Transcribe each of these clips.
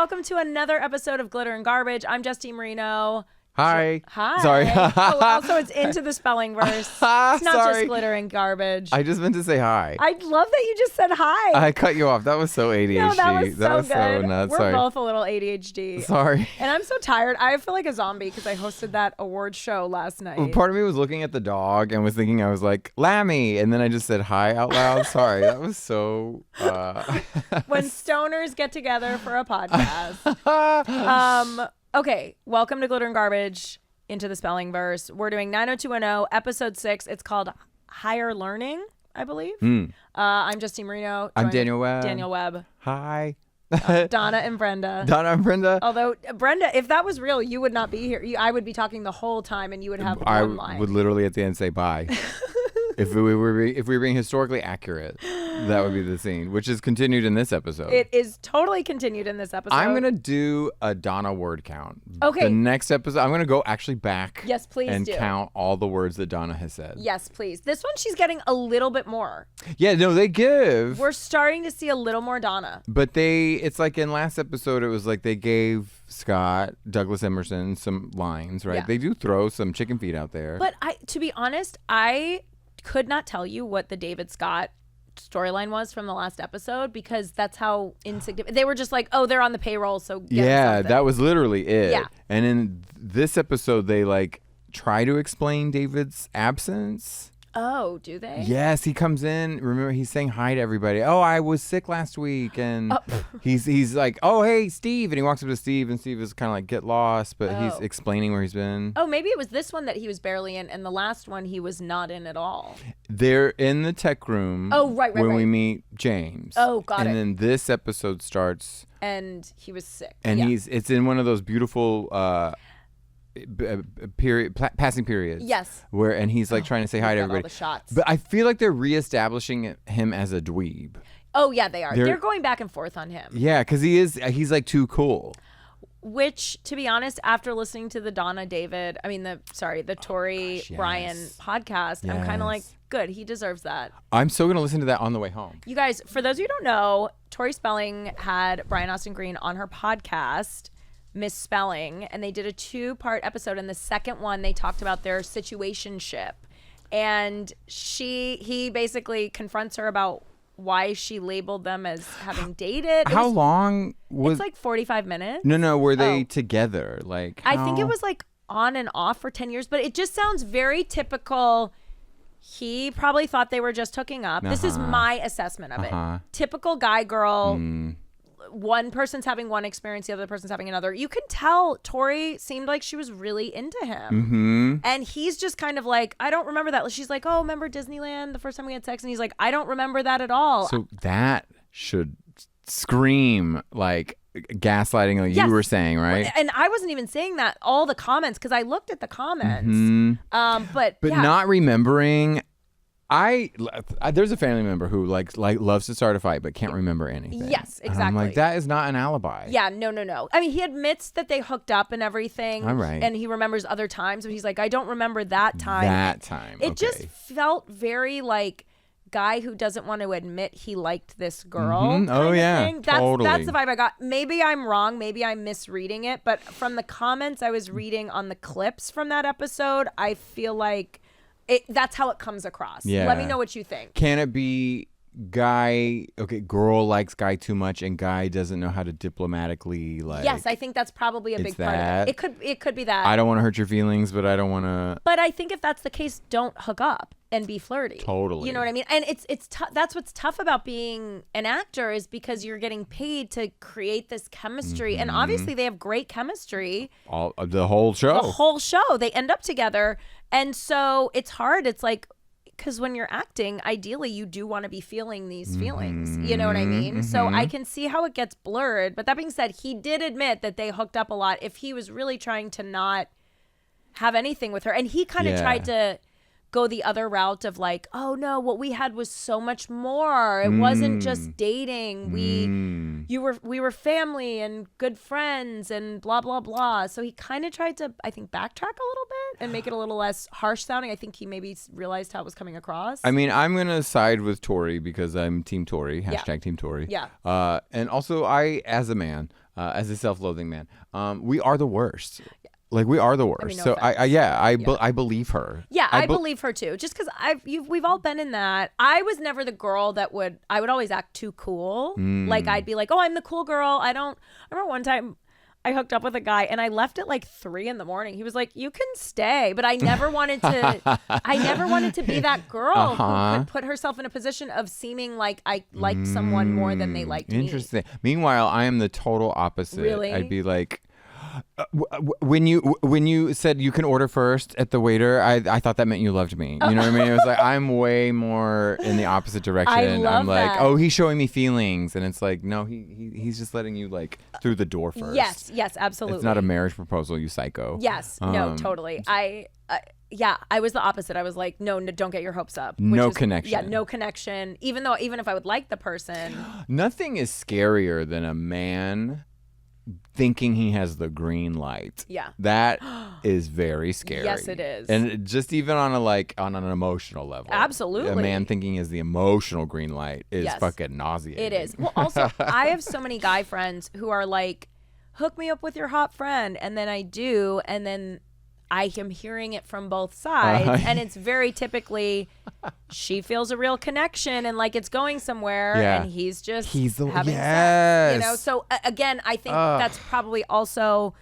welcome to another episode of Glitter and Garbage. I'm Justine Marino. Hi. Hi. Sorry. Also, it's into the Spellingverse. It's not just glitter and garbage. I just meant to say hi. I love that you just said hi. I cut you off. That was so ADHD. No, that was so good. Nuts. We're Sorry. both a little ADHD. Sorry. And I'm so tired. I feel like a zombie because I hosted that award show last night. Well, part of me was looking at the dog and was thinking, I was like, Lammy. And then I just said hi out loud. Sorry. That was so... When stoners get together for a podcast. Okay, welcome to Glitter and Garbage, into the Spellingverse. We're doing 90210, episode 6. It's called Higher Learning, I believe. I'm Justine Marino. I'm Daniel Webb. Daniel Webb. Hi. Donna and Brenda. Donna and Brenda. Although, Brenda, if that was real, you would not be here. I would be talking the whole time and you would have one line. I would literally at the end say bye. If we were being historically accurate, that would be the scene, which is continued in this episode. It is totally continued in this episode. I'm going to do a Donna word count. Okay. The next episode, I'm going to go actually back. Yes, please and do. count all the words that Donna has said. Yes, please. This one, she's getting a little bit more. Yeah, no, they give. We're starting to see a little more Donna. But it's like in last episode, it was like they gave Scott, Douglas Emerson, some lines, right? Yeah. They do throw some chicken feet out there. But to be honest, I could not tell you what the David Scott storyline was from the last episode because that's how insignificant they were. Just like, oh, they're on the payroll, so yeah, that was literally it. Yeah. And in this episode, they like try to explain David's absence. Oh, do they? Yes, he comes in. Remember, he's saying hi to everybody. Oh, I was sick last week, and he's like, oh, hey, Steve, and he walks up to Steve, and Steve is kind of like, get lost, but he's explaining where he's been. Oh, maybe it was this one that he was barely in, and the last one he was not in at all. They're in the tech room. Oh, right. When we meet James. Oh, got it. And then this episode starts, and he was sick. and it's in one of those beautiful passing periods. Yes. And he's like trying to say hi to everybody. All the shots. But I feel like they're reestablishing him as a dweeb. Oh yeah, they are. They're going back and forth on him. Yeah, because he's like too cool. Which, to be honest, after listening to the the Tori Brian podcast, I'm kind of like, good, he deserves that. I'm so gonna listen to that on the way home. You guys, for those of you who don't know, Tori Spelling had Brian Austin Green on her podcast, Misspelling, and they did a 2-part episode. And the second one, they talked about their situationship, and he basically confronts her about why she labeled them as having dated. How long was? It's like 45 minutes. No. Were they together? Like, I think it was like on and off for 10 years, but it just sounds very typical. He probably thought they were just hooking up. This is my assessment of it. Typical guy girl. One person's having one experience, the other person's having another. You can tell Tori seemed like she was really into him. And he's just kind of like, I don't remember that. She's like, oh, remember Disneyland, the first time we had sex? And he's like, I don't remember that at all. So that should scream like gaslighting, like you were saying, right? And I wasn't even saying that. All the comments, because I looked at the comments. But not remembering. There's a family member who like loves to start a fight but can't remember anything. Yes, exactly. And I'm like, that is not an alibi. Yeah, no. I mean, he admits that they hooked up and everything. All right. And he remembers other times, but he's like, I don't remember that time. It just felt very like guy who doesn't want to admit he liked this girl. Oh yeah, thing. totally. That's the vibe I got. Maybe I'm wrong. Maybe I'm misreading it. But from the comments I was reading on the clips from that episode, I feel like that's how it comes across. Yeah. Let me know what you think. Can it be girl likes guy too much and guy doesn't know how to diplomatically like... Yes, I think that's probably a big part of it. It could be that. I don't want to hurt your feelings, but I don't want to... But I think if that's the case, don't hook up and be flirty. Totally. You know what I mean? And that's what's tough about being an actor is because you're getting paid to create this chemistry. And obviously they have great chemistry. The whole show. The whole show. They end up together. And so it's hard. It's like, because when you're acting, ideally you do want to be feeling these feelings. You know what I mean? So I can see how it gets blurred. But that being said, he did admit that they hooked up a lot if he was really trying to not have anything with her. And he kind of tried to go the other route of like, oh no, what we had was so much more. It wasn't just dating. We were family and good friends and blah blah blah. So he kind of tried to, I think, backtrack a little bit and make it a little less harsh sounding. I think he maybe realized how it was coming across. I mean, I'm gonna side with Tori because I'm Team Tori. # Team Tori. Yeah. And also, as a man, as a self-loathing man. We are the worst. Like, we are the worst. I mean, no so offense. I believe her. Yeah, I believe her too. Just because we've all been in that. I was never the girl that I would always act too cool. Like, I'd be like, oh, I'm the cool girl. I remember one time I hooked up with a guy and I left at like 3 a.m. He was like, you can stay. But I never wanted to be that girl who could put herself in a position of seeming like I liked someone more than they liked me. Interesting. Meanwhile, I am the total opposite. Really? I'd be like, when you said you can order first at the waiter, I thought that meant you loved me. You know what I mean? It was like, I'm way more in the opposite direction. I'm like, that. Oh, he's showing me feelings, and it's like, no, he's just letting you like through the door first. Yes, absolutely. It's not a marriage proposal, you psycho. Yes, no, totally. I was the opposite. I was like, no, don't get your hopes up. Connection. Yeah, no connection. Even if I would like the person. Nothing is scarier than a man thinking he has the green light. Yeah. That is very scary. Yes, it is. And just even on an emotional level. Absolutely. A man thinking is the emotional green light is fucking nauseating. It is. Well, also, I have so many guy friends who are like, hook me up with your hot friend. And then I do. And then I am hearing it from both sides. And it's very typically she feels a real connection and like it's going somewhere. And he's having sex. You know, so again, I think that's probably also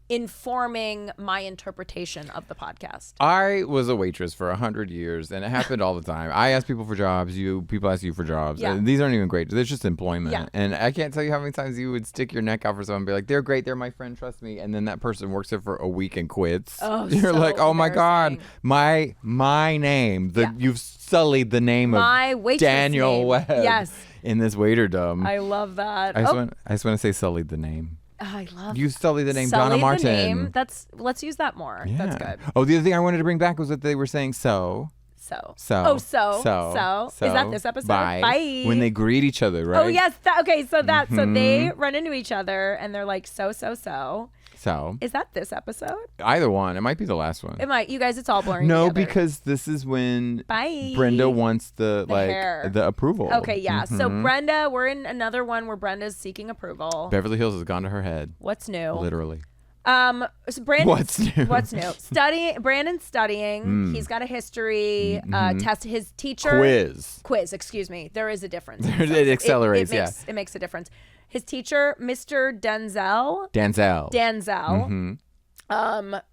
informing my interpretation of the podcast. I was a waitress for 100 years, and it happened all the time. I ask people for jobs. People ask you for jobs. Yeah. And these aren't even great. It's just employment. Yeah. And I can't tell you how many times you would stick your neck out for someone and be like, they're great. They're my friend. Trust me. And then that person works there for a week and quits. Oh, You're so like, oh my God, embarrassing. my name. You've sullied the name my of waitress Daniel name. Webb. Yes. In this waiterdom. I love that. I just want to say sullied the name. I love you sullied the name sullied Donna Martin. The name. Let's use that more. Yeah. That's good. Oh, the other thing I wanted to bring back was that they were saying so. Is that this episode? Bye. When they greet each other, right? Oh yes. So they run into each other and they're like so. So is that this episode? Either one. It might be the last one. It might. You guys, it's all blurring No, together. because this is when Bye. Brenda wants the hair. the approval. Okay, yeah. So Brenda, we're in another one where Brenda's seeking approval. Beverly Hills has gone to her head. What's new? Literally. So Brandon, What's new? Brandon's studying. He's got a history test. His teacher quiz. Excuse me. There is a difference. It accelerates. It makes a difference. His teacher, Mr. Denzel,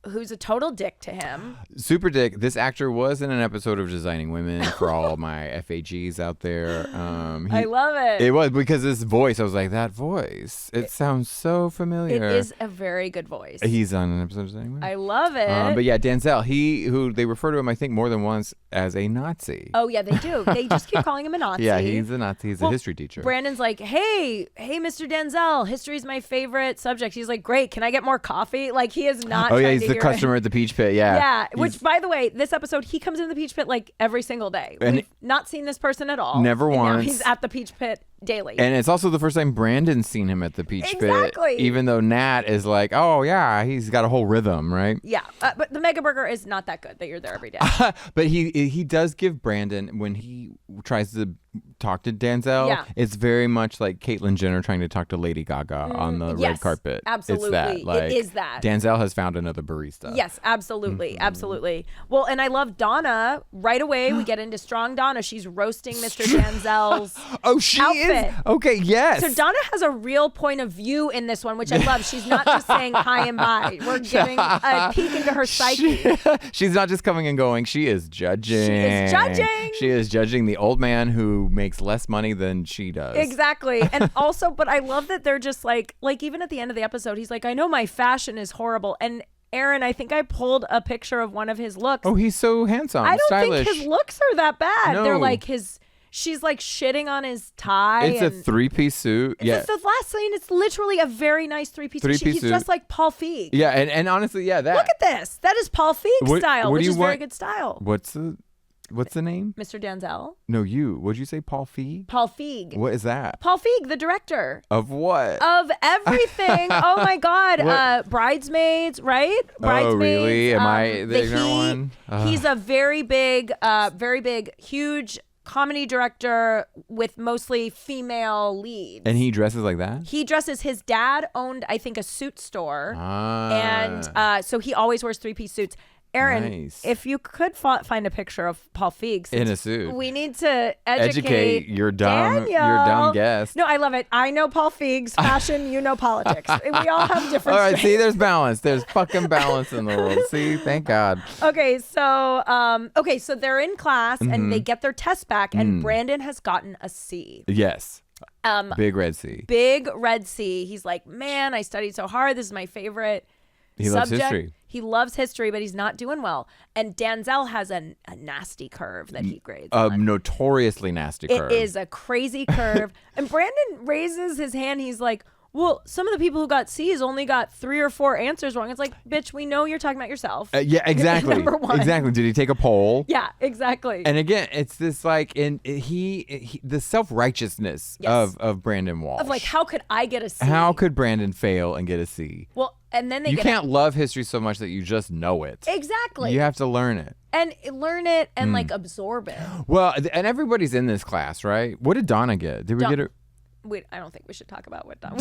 who's a total dick to him. Super dick. This actor was in an episode of Designing Women for all my FAGs out there. I love it. It was because his voice, I was like, that voice. It sounds so familiar. It is a very good voice. He's on an episode of Designing Women. I love it. But yeah, Denzel, who they refer to him, I think, more than once as a Nazi. Oh, yeah, they do. They just keep calling him a Nazi. Yeah, he's a Nazi. He's a history teacher. Brandon's like, hey, Mr. Denzel, history's my favorite subject. He's like, great. Can I get more coffee? Like, he is not. Oh, yeah, he's the customer at the Peach Pit. Yeah. Yeah. Which, by the way, this episode, he comes in the Peach Pit like every single day. And we've not seen this person at all. Never once. Now he's at the Peach Pit daily. And it's also the first time Brandon's seen him at the Peach Pit. Even though Nat is like, oh, yeah, he's got a whole rhythm, right? Yeah. But the Mega Burger is not that good that you're there every day. But he does give Brandon, when he tries to talk to Denzel, it's very much like Caitlyn Jenner trying to talk to Lady Gaga on the red carpet. Absolutely. It's that. Like, it is that. Denzel has found another barista. Yes, absolutely. Absolutely. Well, and I love Donna. Right away, we get into strong Donna. She's roasting Mr. Denzel's outfit. Is? Okay, yes. So Donna has a real point of view in this one, which I love. She's not just saying hi and bye. We're giving a peek into her psyche. She's not just coming and going. She is judging. She is judging the old man who makes less money than she does. Exactly. And also, but I love that they're just like even at the end of the episode, he's like, I know my fashion is horrible. And Aaron, I think I pulled a picture of one of his looks. Oh, he's so handsome. I don't stylish. think his looks are that bad. No. They're like she's like shitting on his tie. It's a 3-piece suit. Yeah. It's the last scene. It's literally a very nice 3-piece suit. He's suit. just like Paul Feig. Yeah, and honestly, yeah, that. Look at this. That is Paul Feig style, which is very good style. What's the name? Mr. Denzel. No, you. Would you say Paul Feig? Paul Feig. What is that? Paul Feig, the director. Of what? Of everything. Oh my God. Bridesmaids, right? Bridesmaids. Oh, really? Am I the ignorant one? He's a very big, huge comedy director with mostly female leads. And he dresses like that? He dresses, his dad owned, I think, a suit store. Ah. And so he always wears 3-piece suits. Aaron, Nice. if you could find a picture of Paul Feig in a suit, we need to educate your dumb guest. No, I love it. I know Paul Feig's fashion, you know politics. We all have different. All right, strengths. see, there's balance. There's fucking balance in the world. See, thank God. Okay, so they're in class and they get their test back, and Brandon has gotten a C. Yes. Big red C. Big red C. He's like, man, I studied so hard. This is my favorite. He loves history. He loves history, but he's not doing well. And Denzel has a nasty curve that he grades on. Notoriously nasty curve. It is a crazy curve. And Brandon raises his hand. He's like, well, some of the people who got C's only got 3 or 4 answers wrong. It's like, bitch, we know you're talking about yourself. Yeah, exactly. Number one. Exactly. Did he take a poll? Yeah, exactly. And again, it's this like the self-righteousness of Brandon Walsh. Of like, how could I get a C? How could Brandon fail and get a C? Well, and then you can't love history so much that you just know it. Exactly. You have to learn it. And learn it and like absorb it. Well, and everybody's in this class, right? What did Donna get? Did we get her? I don't think we should talk about what Donna.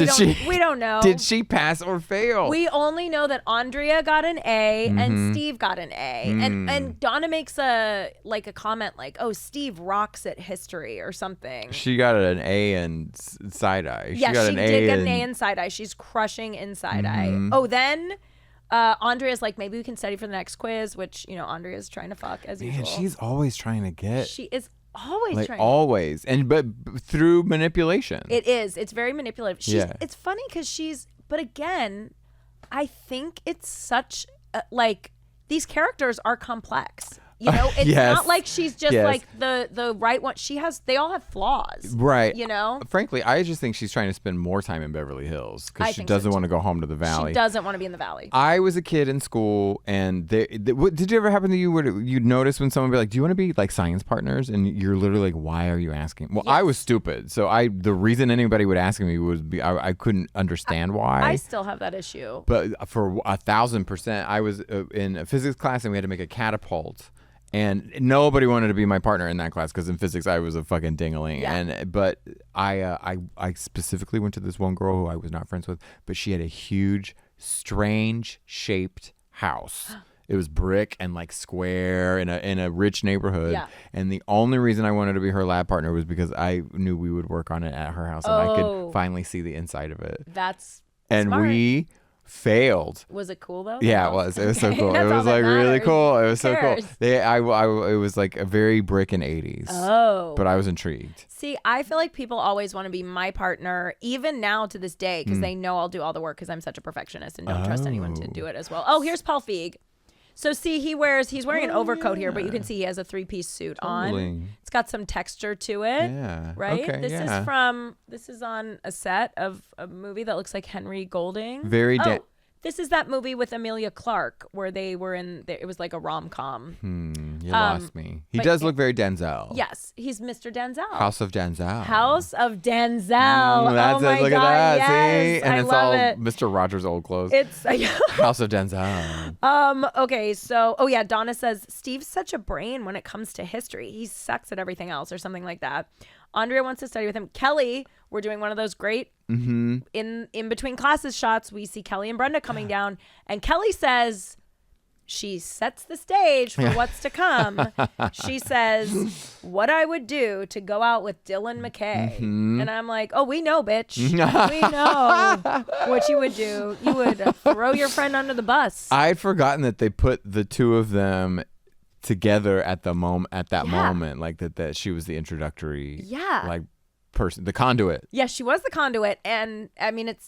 We don't know. Did she pass or fail? We only know that Andrea got an A and Steve got an A. And Donna makes a comment like, "Oh, Steve rocks at history" or something. She got an A in side eye. Yeah, she did get an A in side eye. She's crushing in side eye. Oh, then Andrea's like, maybe we can study for the next quiz, which, Andrea's trying to fuck as usual. She's always trying to get. She is always like trying always but through manipulation. It's very manipulative. It's funny because but again, I think it's such these characters are complex. It's not like she's just like the right one. They all have flaws. Right. Frankly, I just think she's trying to spend more time in Beverly Hills because she doesn't want to go home to the valley. She doesn't want to be in the valley. I was a kid in school, and what did it ever happen to you where you'd notice when someone would be like, do you want to be like science partners? And you're literally like, why are you asking? Well, yes. I was stupid. So the reason anybody would ask me was I couldn't understand why. I still have that issue. But for 1,000%, I was in a physics class and we had to make a catapult. And nobody wanted to be my partner in that class because in physics I was a fucking ding-a-ling. Yeah. But I specifically went to this one girl who I was not friends with, but she had a huge, strange shaped house. It was brick and like square in a rich neighborhood. Yeah. And the only reason I wanted to be her lab partner was because I knew we would work on it at her house and I could finally see the inside of it. That's and smart. We failed. Was it cool though? Yeah, it was. It was so cool. It was like really cool. It was so cool. It was like a very brick in 80s. Oh. But I was intrigued. See, I feel like people always want to be my partner, even now to this day, because they know I'll do all the work because I'm such a perfectionist and don't trust anyone to do it as well. Oh, here's Paul Feig. So see, he's wearing an overcoat here, but you can see he has a 3-piece suit on. It's got some texture to it. Yeah. Right? Okay, This is on a set of a movie that looks like Henry Golding. This is that movie with Emilia Clarke where they were it was like a rom-com. You lost me. He does look very Denzel. Yes, he's Mr. Denzel. House of Denzel. House of Denzel. That's oh my look God, at that. Yes, See? And it's all it. Mr. Rogers' old clothes. It's House of Denzel. Okay, so Donna says Steve's such a brain when it comes to history. He sucks at everything else or something like that. Andrea wants to study with him. Kelly, we're doing one of those great in between classes shots. We see Kelly and Brenda coming down, and Kelly says she sets the stage for what's to come. She says what I would do to go out with Dylan McKay, and I'm like, oh, we know, bitch. We know what you would do. You would throw your friend under the bus. I'd forgotten that they put the two of them together at that moment, like that she was the introductory person, the conduit. Yeah, she was the conduit, and I mean, it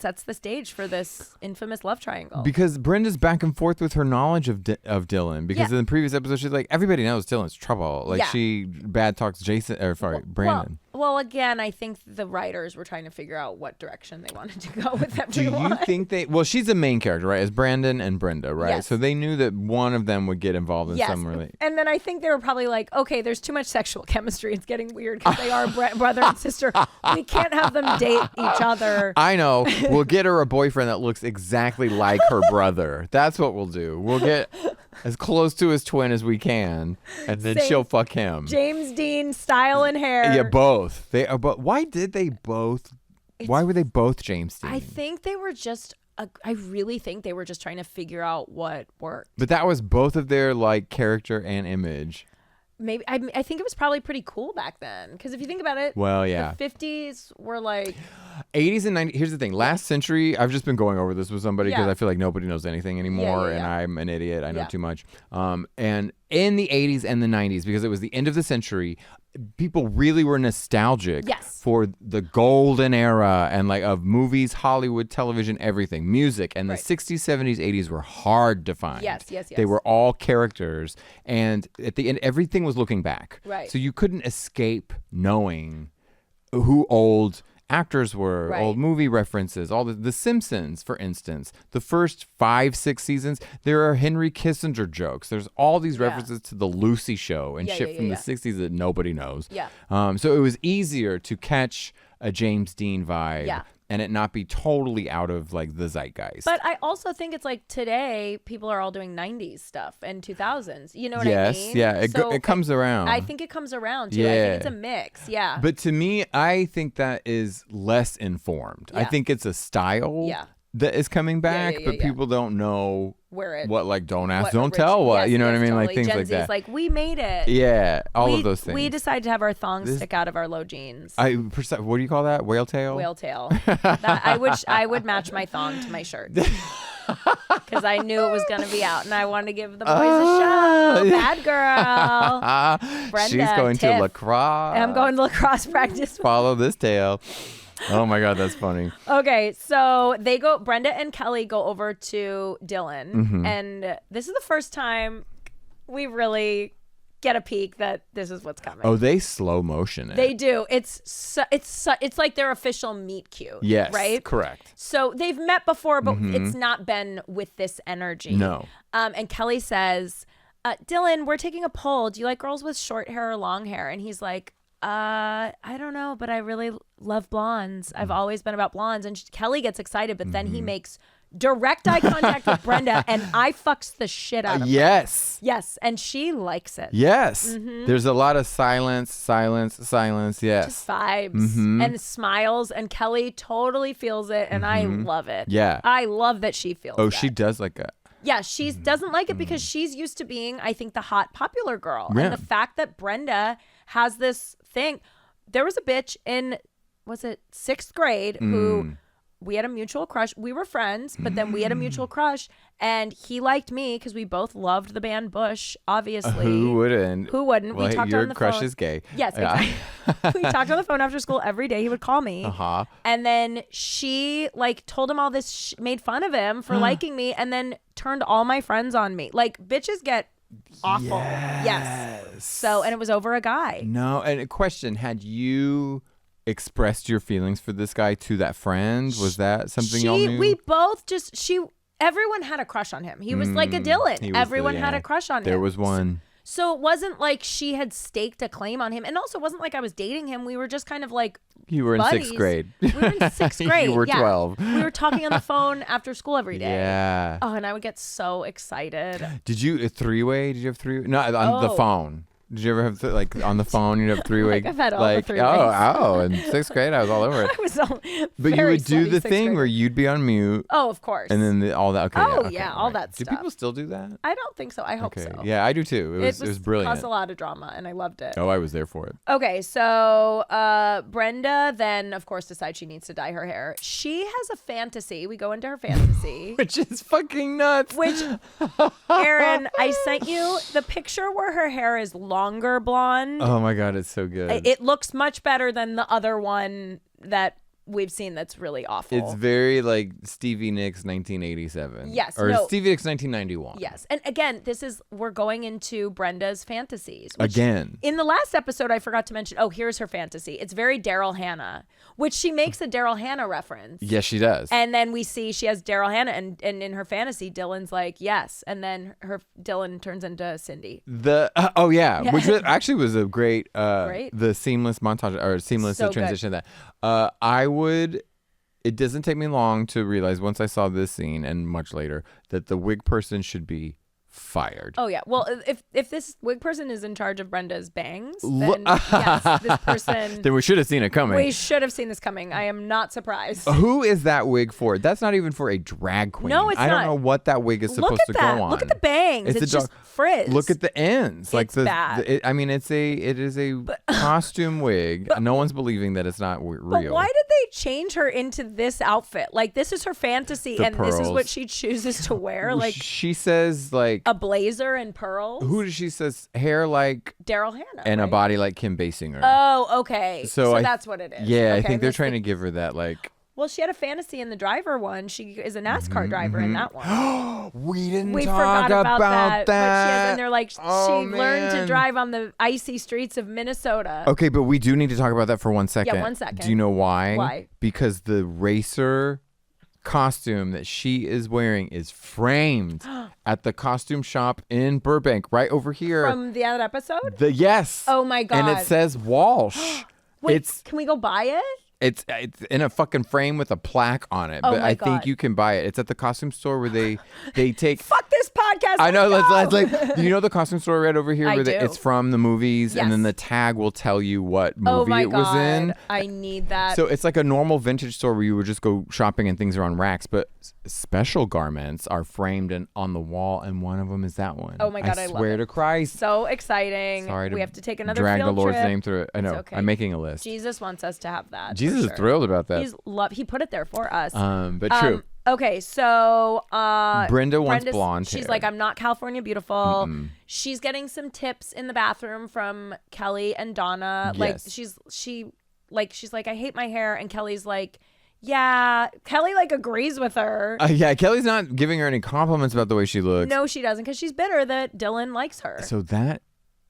sets the stage for this infamous love triangle. Because Brenda's back and forth with her knowledge of Dylan. Because in the previous episode, she's like, everybody knows Dylan's trouble. Like she bad talks Brandon. Well, again, I think the writers were trying to figure out what direction they wanted to go with everyone. Do you think well, she's the main character, right? As Brandon and Brenda, right? Yes. So they knew that one of them would get involved in some relationship. And then I think they were probably like, okay, there's too much sexual chemistry. It's getting weird because they are brother and sister. We can't have them date each other. I know. We'll get her a boyfriend that looks exactly like her brother. That's what we'll do. We'll get as close to his twin as we can, and then Same. she'll fuck him. James Dean style and hair. Yeah, both. They are, but why did they both? Why were they both James Dean? I think they were just. I really think they were just trying to figure out what worked. But that was both of their like character and image. Maybe I think it was probably pretty cool back then, because if you think about it, Well, yeah. the 50s were like 80s and 90s. Here's the thing. Last century, I've just been going over this with somebody because Yeah. I feel like nobody knows anything anymore, yeah. and I'm an idiot. I know Yeah. too much. And in the 80s and the 90s, because it was the end of the century, people really were nostalgic Yes. for the golden era and like of movies, Hollywood, television, everything, music. And Right. the 60s, 70s, 80s were hard to find. Yes. They were all characters, and at the end, everything was looking back. Right. So you couldn't escape knowing who old actors were, Right. old movie references, all the Simpsons, for instance. The first 5-6 seasons, there are Henry Kissinger jokes. There's all these Yeah. references to the Lucy Show and Yeah, shit yeah, from yeah, the 60s that nobody knows. Yeah. So it was easier to catch a James Dean vibe. Yeah. And it not be totally out of like the zeitgeist. But I also think it's like today people are all doing 90s stuff and 2000s. You know what I yes, mean? yeah, So it comes around. I think it comes around too. I Yeah. think it's a mix. Yeah. But to me, I think that is less informed. I Yeah. think it's a style Yeah. that is coming back, yeah, but yeah. people don't know Where it what, like, don't ask, what don't tell what. yes, You know what I yes, mean? Like totally. things Gen like Z's that. like, we made it. Yeah, all of those things. We decided to have our thongs This- stick out of our low jeans. What do you call that? Whale tail? Whale tail. I would match my thong to my shirt. Because I knew it was going to be out, and I wanted to give the boys a show. Bad girl. Brenda, She's going Tiff. to lacrosse. I'm going to lacrosse practice. Follow this tail. Oh my God, that's funny. Okay, so Brenda and Kelly go over to Dylan, Mm-hmm. and this is the first time we really get a peek that this is what's coming. Oh, they slow motion it. They do. It's like their official meet cute. Yes, right. correct. So they've met before, but it's not been with this energy. No. And Kelly says, Dylan, we're taking a poll. Do you like girls with short hair or long hair? And he's like, I don't know, but I really love blondes. I've always been about blondes. And Kelly gets excited, but then he makes direct eye contact with Brenda, and I fucks the shit out of her. Yes. Yes, and she likes it. Yes. There's a lot of silence. Yes. Just vibes and smiles, and Kelly totally feels it, and I love it. Yeah. I love that she feels Oh, that. she does like a. Yeah, she doesn't like it because she's used to being, I think, the hot popular girl. Yeah. And the fact that Brenda has this thing. There was a bitch in, was it 6th grade who we had a mutual crush. We were friends, but then we had a mutual crush, and he liked me because we both loved the band Bush, obviously. Who wouldn't? Who wouldn't? Well, We talked your on the crush phone. is gay. Yes, Yeah. exactly. We talked on the phone after school every day. He would call me. Uh-huh. And then she like told him all this, made fun of him for liking me, and then turned all my friends on me. Like, bitches get awful. Yes. So, and it was over a guy. No, and a question: had you expressed your feelings for this guy to that friend? Was that something y'all knew? We both everyone had a crush on him. He was like a Dylan. He was Everyone the- had yeah. a crush on him. There was one. So it wasn't like she had staked a claim on him. And also it wasn't like I was dating him. We were just kind of like You were in buddies. 6th grade. We were in 6th grade. You were yeah. 12. We were talking on the phone after school every day. Yeah. Oh, and I would get so excited. Did you a 3-way? Did you have 3? No, on the Oh. phone. Did you ever have like on the phone? You'd have 3-way. Like, I've had all the like 3-ways. in 6th grade I was all over it. I was all But you very would do slutty the 6th thing grade. where you'd be on mute, Oh, of course. and then all that. Okay. Oh, okay, yeah, all that Do stuff. people still do that? I don't think so. I hope Okay. so. Yeah, I do too. It was brilliant. Caused a lot of drama, and I loved it. Oh, I was there for it. Okay, so Brenda then, of course, decides she needs to dye her hair. She has a fantasy. We go into her fantasy. Which is fucking nuts. Which, Aaron, I sent you the picture where her hair is longer blonde. Oh my God, it's so good. It looks much better than the other one that we've seen that's really awful. It's very like Stevie Nicks 1987. Yes, Or no. Stevie Nicks 1991. Yes. And again, we're going into Brenda's fantasies. which Again. In the last episode, I forgot to mention, here's her fantasy. It's very Daryl Hannah, which she makes a Daryl Hannah reference. Yes, she does. And then we see she has Daryl Hannah, and in her fantasy, Dylan's like, yes. And then Dylan turns into Cindy. Which actually was a great, Great. the seamless montage or seamless So good. transition of that. It doesn't take me long to realize once I saw this scene and much later that the wig person should be fired. Oh yeah. Well, if this wig person is in charge of Brenda's bangs, then yes, this person. Then we should have seen it coming. We should have seen this coming. I am not surprised. Who is that wig for? That's not even for a drag queen. No, it's not. I don't know what that wig is supposed to go on. Look at the bangs. It's just frizz. Look at the ends. Like it's bad. it is a costume wig. No one's believing that it's not real. But why did they change her into this outfit? Like this is her fantasy, and pearls. This is what she chooses to wear. Like she says, like a blazer and pearls. Who does she says hair like Daryl Hannah and a body like Kim Basinger? Oh, okay. So that's what it is. Yeah, okay, I think they're trying to give her that like. Well, she had a fantasy in the driver one. She is a NASCAR driver in that one. We forgot about that. But and they're like, she man. learned to drive on the icy streets of Minnesota. Okay, but we do need to talk about that for 1 second. Yeah, 1 second. Do you know why? Why? Because the racer costume that she is wearing is framed at the costume shop in Burbank, right over here. From the other episode? Yes. Oh my God. And it says Walsh. Wait, can we go buy it? It's in a fucking frame with a plaque on it, but I think you can buy it. It's at the costume store where they take. Fuck this podcast. I know. Let's Like, you know the costume store right over here where do. it's from the movies, Yes. and then the tag will tell you what movie it was in. I need that. So it's like a normal vintage store where you would just go shopping and things are on racks, but special garments are framed and on the wall, and one of them is that one. Oh my God, I love swear it. to Christ. So exciting. Sorry to we have to take another drag field the Lord's trip. name through it. I know. Okay. I'm making a list. Jesus wants us to have that. Jesus is thrilled about that. He put it there for us. But true. Okay, so Brenda wants Brenda's- blonde She's hair. like, I'm not California beautiful. She's getting some tips in the bathroom from Kelly and Donna. Like Yes. she's like, I hate my hair, and Kelly's like, yeah. Kelly like agrees with her. Yeah, Kelly's not giving her any compliments about the way she looks. No, she doesn't, because she's bitter that Dylan likes her. So that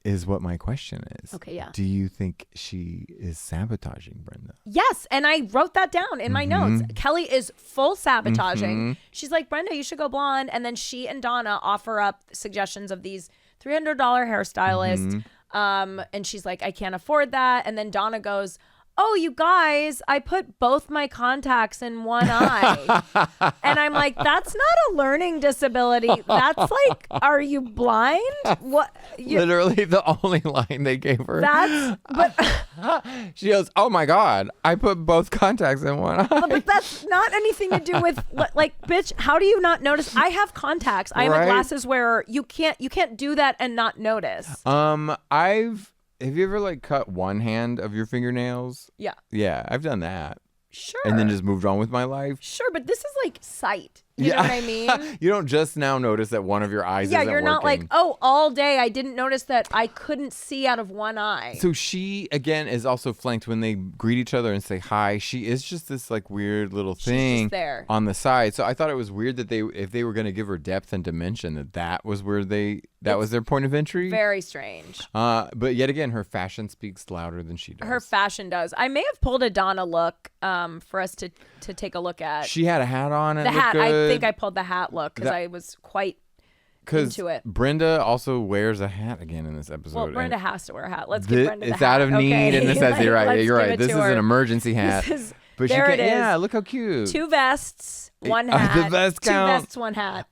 is what my question is. Okay, yeah. Do you think she is sabotaging Brenda? Yes, and I wrote that down in my notes. Kelly is full sabotaging. She's like, Brenda, you should go blonde. And then she and Donna offer up suggestions of these $300 hairstylists. And she's like, I can't afford that. And then Donna goes, oh, you guys, I put both my contacts in one eye. And I'm like, that's not a learning disability. That's like, are you blind? What? Literally the only line they gave her. But She goes, oh my God, I put both contacts in one eye. But that's not anything to do with like, bitch, how do you not notice? I have contacts. I am a glasses wearer. You can't do that and not notice. Have you ever like cut one hand of your fingernails? Yeah. Yeah, I've done that. Sure. And then just moved on with my life. Sure, but this is like sight. You know what I mean? You don't just now notice that one of your eyes isn't you're not working. like, oh, all day I didn't notice that I couldn't see out of one eye. So she, again, is also flanked when they greet each other and say hi. She is just this like weird little thing there on the side. So I thought it was weird that if they were going to give her depth and dimension, that was where that was their point of entry. Very strange. But yet again, her fashion speaks louder than she does. Her fashion does. I may have pulled a Donna look for us to take a look at. She had a hat on. The hat. I think I pulled the hat look because I was quite into it. Brenda also wears a hat again in this episode. Well, Brenda has to wear a hat. Let's give Brenda the hat. It's out of need in necessity. You're right. You're right. This is an emergency hat. But there it is. Yeah, look how cute. 2 vests, 1 hat. The vest count. 2 vests, 1 hat.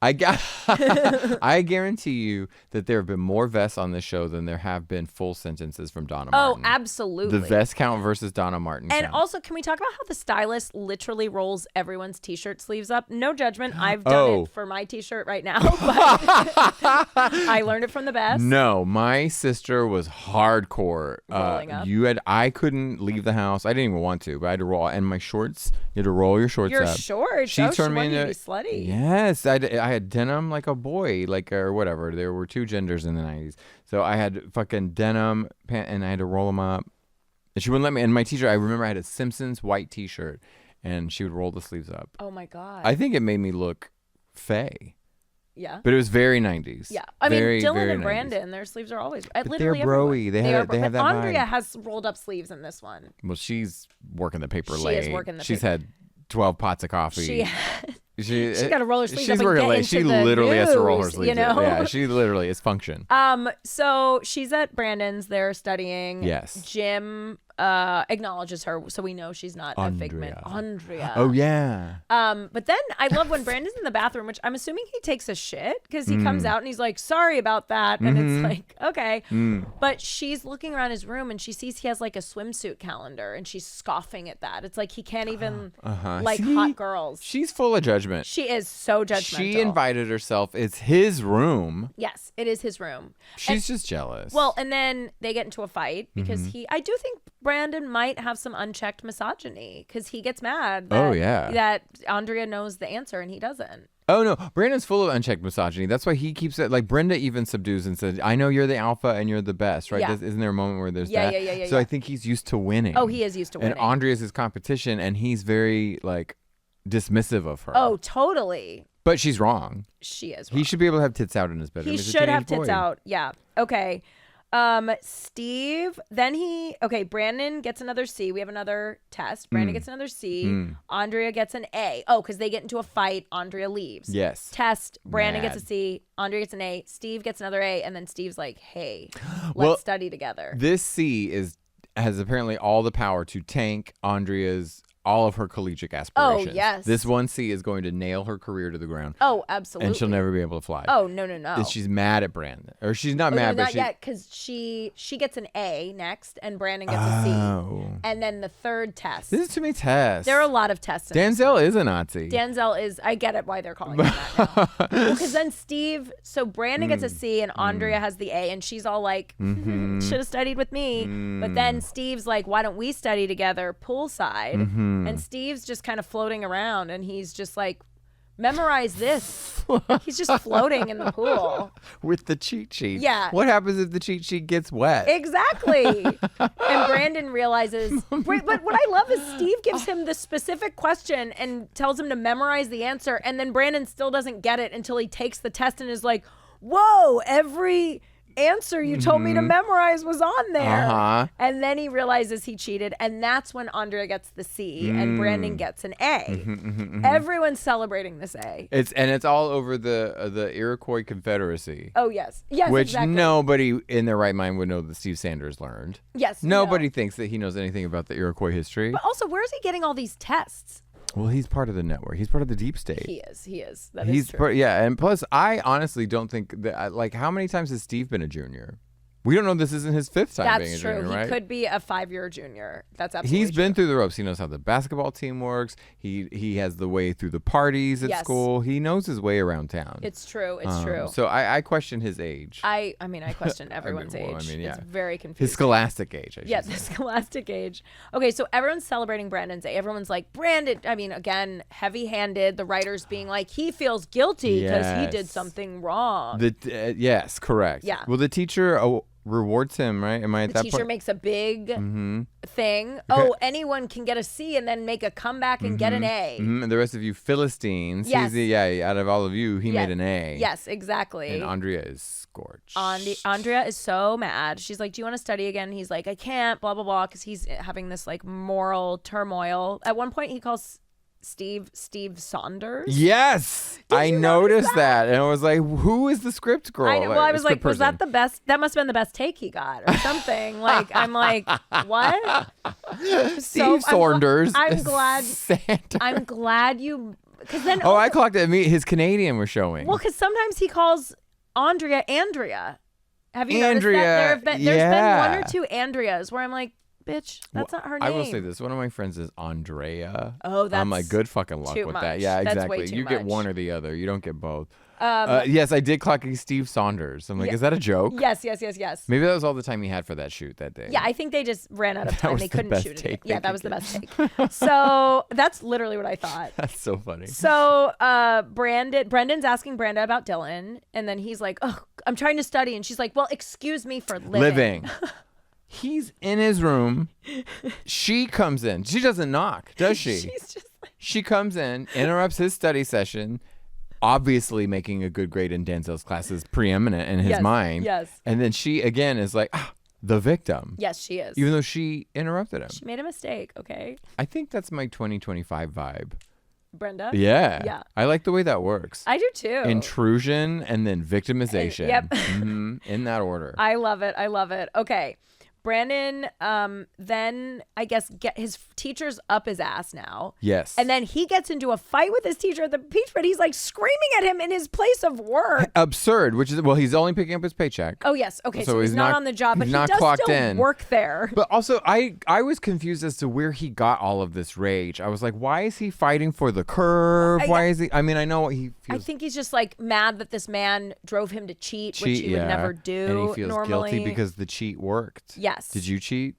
I guarantee you that there have been more vests on this show than there have been full sentences from Donna Martin. Oh, absolutely. The vest count versus Donna Martin And count. also, can we talk about how the stylist literally rolls everyone's t-shirt sleeves up? No judgment. I've done it for my t-shirt right now. But I learned it from the best. No, my sister was hardcore. Rolling up. I couldn't leave the house. I didn't even want to, but I had to roll. And my shorts, you had to roll your shorts Your up. shorts. She turned me into slutty. Yes, I had denim like a boy, or whatever. There were 2 genders in the 90s, so I had fucking denim pants, and I had to roll them up. And she wouldn't let me. And my t-shirt, I remember I had a Simpsons white t-shirt, and she would roll the sleeves up. Oh my God. I think it made me look fey. Yeah. But it was very 90s. Yeah. I mean, Dylan very and 90s. Brandon, their sleeves are always literally they're broy. everyone. They have that Andrea vibe. has rolled up sleeves in this one. Well, she's working the paper She late. is working the She's paper. had 12 pots of coffee. She got to roll her sleeves She's up and working get late. into She the literally has to roll her news, sleeves you know? up. Yeah, she literally is function. So she's at Brandon's. They're studying. Yes. Jim acknowledges her, so we know she's not a figment. Andrea. Oh yeah. But then I love when Brandon's in the bathroom, which I'm assuming he takes a shit because he comes out and he's like, sorry about that. And it's like, okay. But she's looking around his room and she sees he has like a swimsuit calendar and she's scoffing at that. It's like he can't even like hot girls. She's full of judgment. She is so judgmental. She invited herself. It's his room. Yes, it is his room. She's just jealous. Well, and then they get into a fight because I do think Brandon might have some unchecked misogyny because he gets mad that Andrea knows the answer and he doesn't. Oh, no. Brandon's full of unchecked misogyny. That's why he keeps it. Like, Brenda even subdues and says, I know you're the alpha and you're the best, right? Yeah. Isn't there a moment where there's Yeah. So I think he's used to winning. Oh, he is used to winning. And Andrea's his competition, and he's very, like, dismissive of her. Oh, totally. But she's wrong. She is wrong. He should be able to have tits out in his bedroom. He should have tits out. Yeah. Okay. Steve, Brandon gets another C. We have another test. Brandon gets another C. Andrea gets an A. Oh, because they get into a fight. Andrea leaves. Yes. Test. Brandon gets a C. Andrea gets an A. Steve gets another A. And then Steve's like, hey, let's study together. This C has apparently all the power to tank Andrea's all of her collegiate aspirations. Oh, yes. This one C is going to nail her career to the ground. Oh, absolutely. And she'll never be able to fly. Oh, no. And she's mad at Brandon. Or she's not mad, but not yet, because she gets an A next, and Brandon gets a C. And then the third test. This is too many tests. There are a lot of tests. Denzel is a Nazi. Denzel is. I get it why they're calling him that now. Well, because then Brandon gets a C, and Andrea has the A, and she's all like, should have studied with me. But then Steve's like, why don't we study together poolside? And Steve's just kind of floating around, and he's just like, memorize this. He's just floating in the pool. With the cheat sheet. Yeah. What happens if the cheat sheet gets wet? Exactly. And Brandon realizes, but what I love is Steve gives him the specific question and tells him to memorize the answer, and then Brandon still doesn't get it until he takes the test and is like, whoa, every answer you told me to memorize was on there. And then he realizes he cheated, and that's when Andrea gets the C and Brandon gets an A. Everyone's celebrating this A. It's all over the Iroquois Confederacy. Oh yes, which exactly. Nobody in their right mind would know that Steve Sanders learned. Yes, nobody thinks that he knows anything about the Iroquois history. But also, where is he getting all these tests? Well, he's part of the network. He's part of the deep state. He is. That is true. And plus, I honestly don't think that. Like, how many times has Steve been a junior? We don't know. This isn't his fifth time being a junior, right? He could be a 5-year junior. That's absolutely He's been through the ropes. He knows how the basketball team works. He has the way through the parties at school. He knows his way around town. It's true. It's true. So I question his age. I question everyone's age. It's very confusing. His scholastic age, I should say. The scholastic age. Okay, so everyone's celebrating Brandon's A. Everyone's like, Brandon, again, heavy-handed. The writers being like, he feels guilty because he did something wrong. Yes, correct. Yeah. Well, the teacher rewards him, right? Am I at that point? The teacher makes a big thing. Okay. Oh, anyone can get a C and then make a comeback and get an A. And the rest of you Philistines, out of all of you, he made an A. Yes, exactly. And Andrea is scorched. Andrea is so mad. She's like, do you want to study again? He's like, I can't, blah, blah, blah, because he's having this like moral turmoil. At one point, he calls Steve Saunders. Yes, I noticed that, and I was like, "Who is the script girl?" I was like, "Was that the best? That must have been the best take he got, or something." Like, I'm like, "What?" Steve Saunders. I'm glad. I'm glad you, because then. I clocked it. His Canadian was showing. Well, because sometimes he calls Andrea. Have you noticed that? There's been one or two Andreas where I'm like, bitch, that's not her name. I will say this. One of my friends is Andrea. Oh, that's I'm like, good fucking luck with that. Yeah, that's exactly. Way too you much. get one or the other. You don't get both. Yes, I did clock Steve Saunders. I'm like, is that a joke? Yes. Maybe that was all the time he had for that shoot that day. Yeah, I think they just ran out of time. They couldn't shoot it. Yeah, that was the best take. take. So that's literally what I thought. That's so funny. So Brendan's asking Brenda about Dylan, and then he's like, oh, I'm trying to study. And she's like, well, excuse me for living. He's in his room. She comes in. She doesn't knock, does she? She's just like... She comes in, interrupts his study session, obviously making a good grade in Denzel's class is preeminent in his mind. Yes. And then she, again, is like, the victim. Yes, she is. Even though she interrupted him. She made a mistake, okay? I think that's my 2025 vibe. Brenda? Yeah. I like the way that works. I do too. Intrusion and then victimization. Yep. In that order. I love it. Okay. Brandon, then I guess get his teacher's up his ass now. Yes. And then he gets into a fight with his teacher at the beach, but he's like screaming at him in his place of work. Absurd, which is, well, he's only picking up his paycheck. Oh, yes. Okay, so he's not on the job, but he does still work there. But also, I was confused as to where he got all of this rage. I was like, why is he fighting for the curve? Why is he? I mean, I know he feels. I think he's just like mad that this man drove him to cheat, which he would never do and he feels normally. guilty because the cheat worked. Yes. Did you cheat?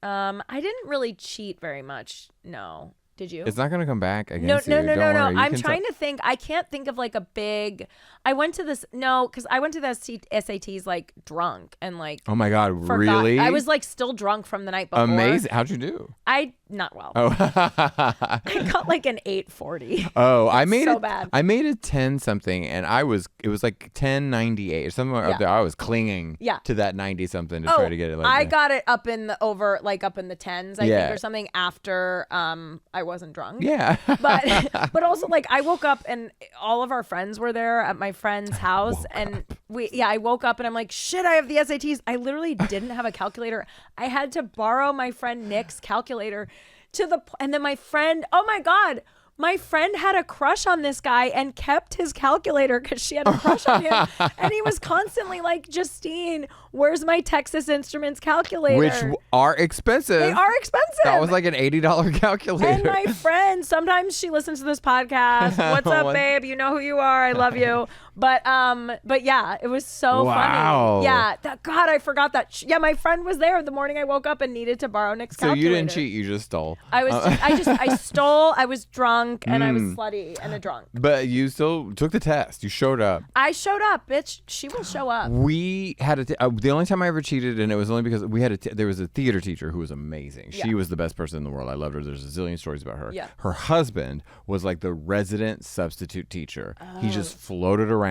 I didn't really cheat very much. No. Did you? It's not going to come back against you. No. I'm trying to think. I can't think of like a big. I went to this. No, because I went to the SATs like drunk and like. Oh my God! Forgot. Really? I was like still drunk from the night before. Amazing. How'd you do? Not well. Oh. I got like an 840. Oh, I made so it. Bad. I made it 10 something, and it was like 1098 or something up there. I was clinging to that 90 something to try to get it. Like I got it up in the up in the tens, I think, or something after I wasn't drunk. Yeah. but also like I woke up and all of our friends were there at my friend's house, and I woke up and I'm like, shit, I have the SATs. I literally didn't have a calculator. I had to borrow my friend Nick's calculator and then my friend, oh my God, my friend had a crush on this guy and kept his calculator because she had a crush on him. And he was constantly like, Justine, where's my Texas Instruments calculator? Which are expensive. They are expensive. That was like an $80 calculator. And my friend, sometimes she listens to this podcast. What's up, babe? You know who you are. I love you. But yeah, it was so funny. Yeah. God, I forgot that. My friend was there the morning I woke up and needed to borrow Nick's calculator. So you didn't cheat. You just stole. I stole. I was drunk and I was slutty and a drunk. But you still took the test. You showed up. I showed up, bitch. She will show up. We had the only time I ever cheated, and it was only because there was a theater teacher who was amazing. Yeah. She was the best person in the world. I loved her. There's a zillion stories about her. Yeah. Her husband was like the resident substitute teacher. He just floated around.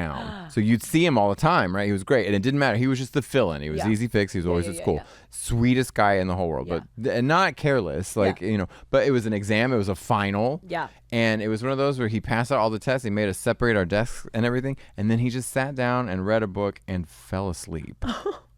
So you'd see him all the time, right? He was great. And it didn't matter. He was just the fill-in. He was easy fix. He was always at school. Yeah. Sweetest guy in the whole world. And not careless. Like, but it was an exam. It was a final. Yeah. And it was one of those where he passed out all the tests. He made us separate our desks and everything. And then he just sat down and read a book and fell asleep.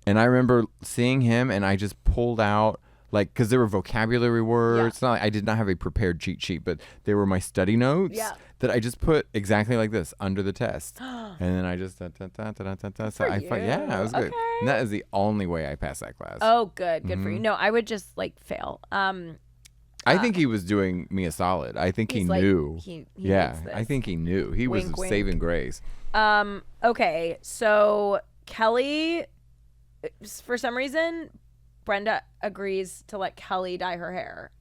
And I remember seeing him, and I just pulled out, like, because there were vocabulary words. It's not like I did not have a prepared cheat sheet, but they were my study notes that I just put exactly like this under the test. And then I just, so it was good. And that is the only way I passed that class. Oh, good for you. No, I would just, like, fail. I think he was doing me a solid. I think he knew. I think he knew. He was saving grace. Okay, so Kelly, for some reason, Brenda agrees to let Kelly dye her hair.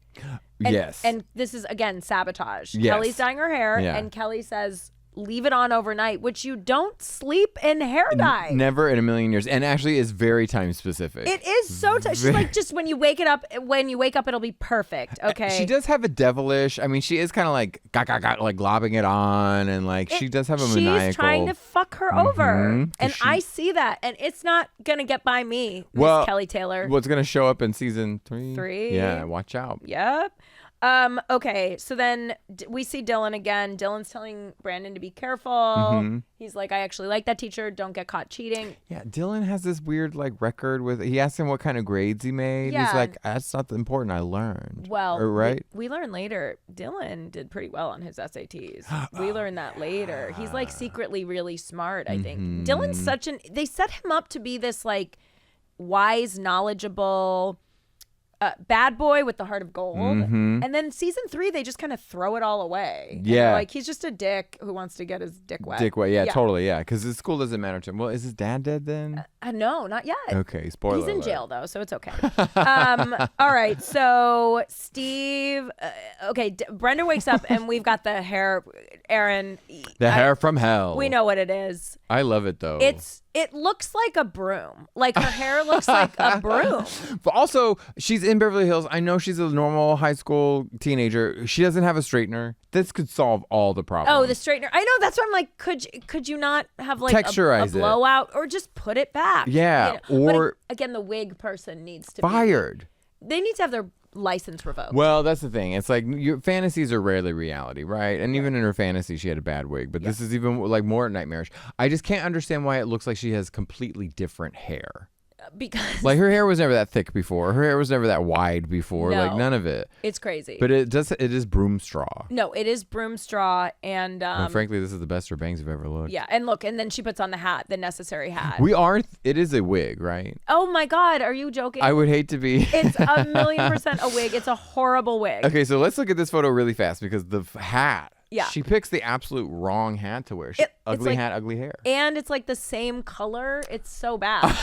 Yes. And this is, again, sabotage. Yes. Kelly's dyeing her hair, and Kelly says, leave it on overnight, which you don't sleep in hair dye. Never in a million years. And actually is very time specific. It is so she's like, just when you wake up, it'll be perfect. Okay. She does have a devilish, I mean, she is kind of like, like globbing it on, and like, she does have a maniacal. She's trying to fuck her over. And I see that. And it's not going to get by me, Miss Kelly Taylor. What's going to show up in season 3? 3. Yeah, watch out. Yep. Okay, so then we see Dylan again. Dylan's telling Brandon to be careful. He's like, I actually like that teacher. Don't get caught cheating. Yeah, Dylan has this weird like record with. He asked him what kind of grades he made. Yeah. He's like, that's not important. I learned. Well, right? We learn later. Dylan did pretty well on his SATs. We learn that later. He's like secretly really smart, I think. Dylan's they set him up to be this like wise, knowledgeable bad boy with the heart of gold. And then season 3, they just kind of throw it all away. Yeah. Like, he's just a dick who wants to get his dick wet. Yeah, totally, yeah. Because his school doesn't matter to him. Well, is his dad dead then? No, not yet. Okay, spoiler He's in alert. jail, though, so it's okay. All right, so Steve... Brenda wakes up, and we've got the hair... Aaron... hair from hell. We know what it is. I love it, though. It looks like a broom. Like, her hair looks like a broom. But also, she's in Beverly Hills. I know she's a normal high school teenager. She doesn't have a straightener. This could solve all the problems. Oh, the straightener. I know. That's why I'm like, could you not have like texturize a blowout or just put it back? Yeah. You know? Or but again, the wig person needs to fired. They need to have their license revoked. Well, that's the thing. It's like your fantasies are rarely reality, right? And even in her fantasy, she had a bad wig. But this is even like more nightmarish. I just can't understand why it looks like she has completely different hair. because Like her hair was never that thick before. Her hair was never that wide before. No. Like none of it. it's crazy. But it is broom straw. No, it is broom straw, and And frankly, this is the best her bangs have ever looked. yeah, and look, and then she puts on the hat, the necessary hat. It is a wig, right? Oh my God, are you joking? I would hate to be. It's 1,000,000% a wig. It's a horrible wig. Okay, so let's look at this photo really fast because the hat. Yeah. She picks the absolute wrong hat to wear. It's Ugly like- hat, ugly hair. And it's like the same color. It's so bad.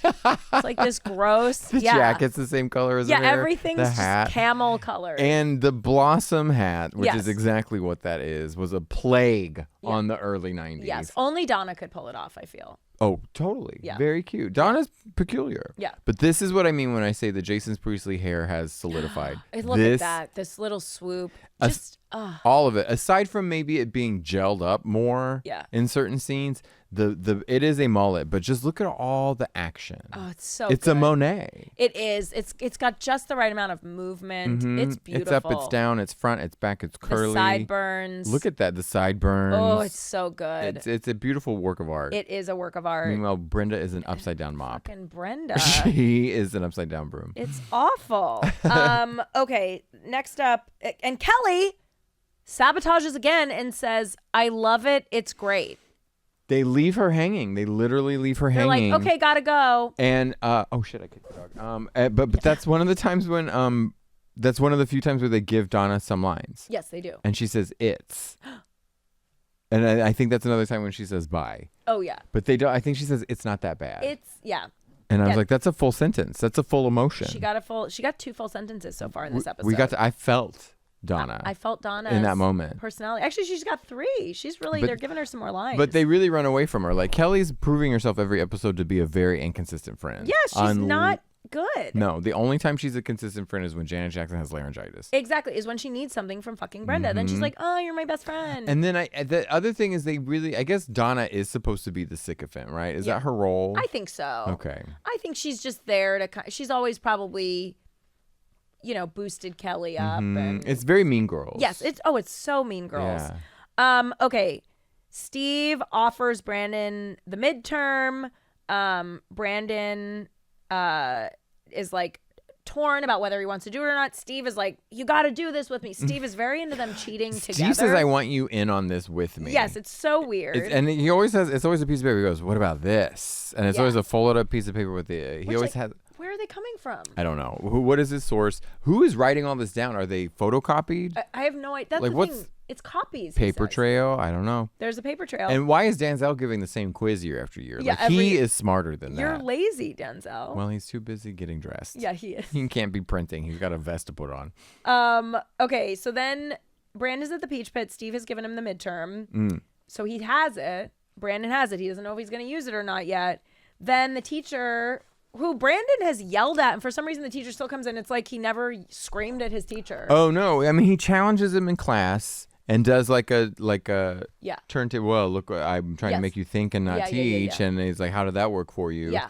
It's like this gross. The yeah. jacket's the same color as Yeah, her hair. everything's the just hat. camel color. And the blossom hat, which Yes. is exactly what that is, was a plague on the early 90s. Yes, only Donna could pull it off, I feel. Oh, totally. Yeah. Very cute. Donna's peculiar. Yeah. But this is what I mean when I say that Jason Priestley hair has solidified. Look at that. This little swoop. Just, All of it. Aside from maybe it being gelled up more Yeah. in certain scenes, it is a mullet, but just look at all the action. oh, it's so It's good. a Monet. It is. It's got just the right amount of movement. It's beautiful. It's up, it's down, it's front, it's back, it's curly. The sideburns. Look at that, the sideburns. Oh, it's so good. It's a beautiful work of art. It is a work of art. Meanwhile, Brenda is an upside down mop. Fucking Brenda. She is an upside down broom. It's awful. Okay, next up, and Kelly sabotages again and says, "I love it. It's great." They leave her hanging. They literally leave her They're hanging. like, "Okay, gotta go." And oh shit, I kicked the dog. But that's one of the times when that's one of the few times where they give Donna some lines. Yes, they do. And she says it's. And I think that's another time when she says bye. Oh yeah, But they don't. I think she says it's not that bad. yeah. And I was yeah. like, that's a full sentence. That's a full emotion. She got 2 full sentences so far in this episode. We got to. I felt Donna. I felt Donna's in that moment. personality. Actually, she's got 3. She's really. They're giving her some more lines. But they really run away from her. Like Kelly's proving herself every episode to be a very inconsistent friend. Yeah, she's not good. No, the only time she's a consistent friend is when Janet Jackson has laryngitis. Exactly, is when she needs something from fucking Brenda. Then she's like, "Oh, you're my best friend." And then the other thing is I guess Donna is supposed to be the sycophant, right? Is that her role? I think so. Okay. I think she's just there to. She's always probably, boosted Kelly up. And It's very Mean Girls. yes, it's so Mean Girls. Yeah. Okay. Steve offers Brandon the midterm. Brandon is like torn about whether he wants to do it or not. Steve is like, "You got to do this with me." Steve is very into them cheating together. Steve says, "I want you in on this with me." Yes, it's so weird. And he always has. It's always a piece of paper. He goes, "What about this?" And it's Yeah. always a folded up piece of paper with the. He Which, always like, has. Where are they coming from? I don't know. What is his source? Who is writing all this down? Are they photocopied? I have no idea. That's Like, the what's thing. It's copies. he Paper says. trail? I don't know. There's a paper trail. And why is Denzel giving the same quiz year after year? Yeah, like he is smarter than You're that. lazy, Denzel. Well, he's too busy getting dressed. Yeah, he is. He can't be printing. He's got a vest to put on. Okay, so then Brandon's at the Peach Pit. Steve has given him the midterm. So he has it. Brandon has it. He doesn't know if he's going to use it or not yet. Then the teacher, who Brandon has yelled at, and for some reason the teacher still comes in. It's like he never screamed at his teacher. Oh no! I mean, he challenges him in class and does like a Yeah. turn to, well, look, I'm trying to Yes. make you think and not Yeah, teach. yeah. And he's like, how did that work for you? Yeah.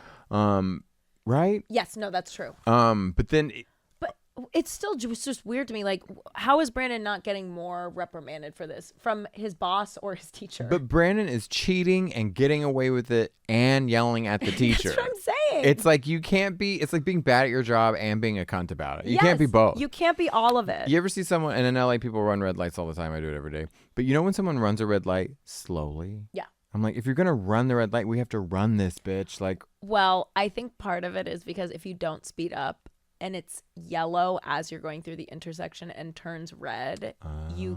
Right. Yes, no, that's true. But then. But it's still just weird to me. Like, how is Brandon not getting more reprimanded for this from his boss or his teacher? But Brandon is cheating and getting away with it and yelling at the teacher. That's what I'm saying. It's like you can't be. It's like being bad at your job and being a cunt about it. You can't be Yes, both. You can't be all of it. You ever see someone, and in LA people run red lights all the time. I do it every day. But you know when someone runs a red light slowly? Yeah. I'm like, if you're gonna run the red light, we have to run this bitch. Like, Well, I think part of it is because if you don't speed up and it's yellow as you're going through the intersection and turns red, you